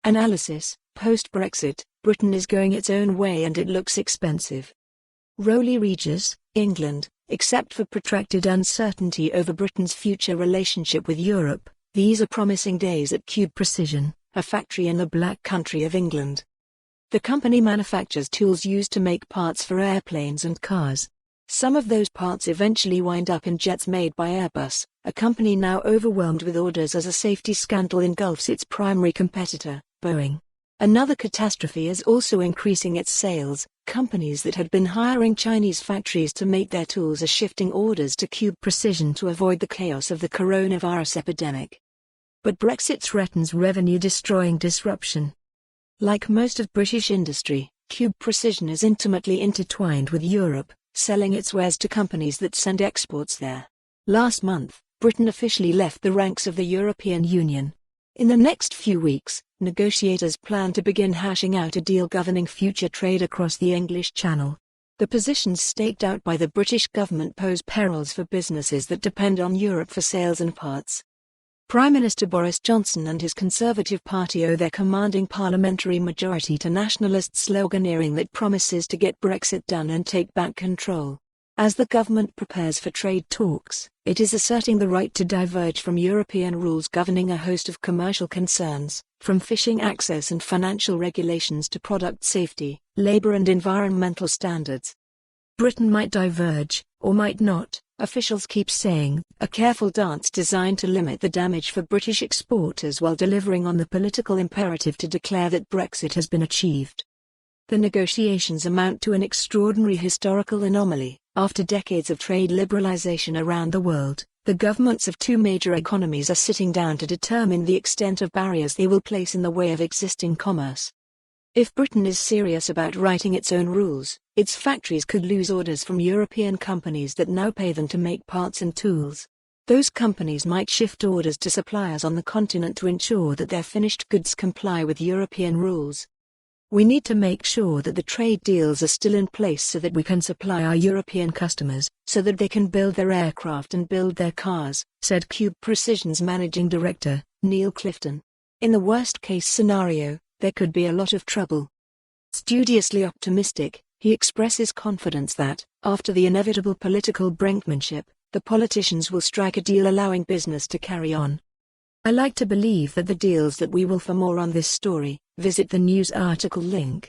Analysis: post-Brexit, Britain is going its own way and it looks expensive. ROWLEY REGIS, England. Except for protracted uncertainty over Britain's future relationship with Europe, these are promising days at Cube Precision, a factory in the Black Country of England. The company manufactures tools used to make parts for airplanes and cars. Some of those parts eventually wind up in jets made by Airbus, a company now overwhelmed with orders as a safety scandal engulfs its primary competitor, Boeing. Another catastrophe is also increasing its sales. Companies that had been hiring Chinese factories to make their tools are shifting orders to Cube Precision to avoid the chaos of the coronavirus epidemic. But Brexit threatens revenue-destroying disruption. Like most of British industry, Cube Precision is intimately intertwined with Europe, selling its wares to companies that send exports there. Last month, Britain officially left the ranks of the European Union. In the next few weeks, negotiators plan to begin hashing out a deal governing future trade across the English Channel. The positions staked out by the British government pose perils for businesses that depend on Europe for sales and parts. Prime Minister Boris Johnson and his Conservative Party owe their commanding parliamentary majority to nationalist sloganeering that promises to get Brexit done and take back control. As the government prepares for trade talks, it is asserting the right to diverge from European rules governing a host of commercial concerns, from fishing access and financial regulations to product safety, labor and environmental standards. Britain might diverge, or might not, officials keep saying, a careful dance designed to limit the damage for British exporters while delivering on the political imperative to declare that Brexit has been achieved. The negotiations amount to an extraordinary historical anomaly. After decades of trade liberalization around the world, the governments of two major economies are sitting down to determine the extent of barriers they will place in the way of existing commerce. If Britain is serious about writing its own rules, its factories could lose orders from European companies that now pay them to make parts and tools. Those companies might shift orders to suppliers on the continent to ensure that their finished goods comply with European rules. We need to make sure that the trade deals are still in place so that we can supply our European customers, so that they can build their aircraft and build their cars, said Cube Precision's managing director, Neil Clifton. In the worst-case scenario, there could be a lot of trouble. Studiously optimistic, he expresses confidence that, after the inevitable political brinkmanship, the politicians will strike a deal allowing business to carry on. I like to believe that the deals that we will. For more on this story, visit the news article link.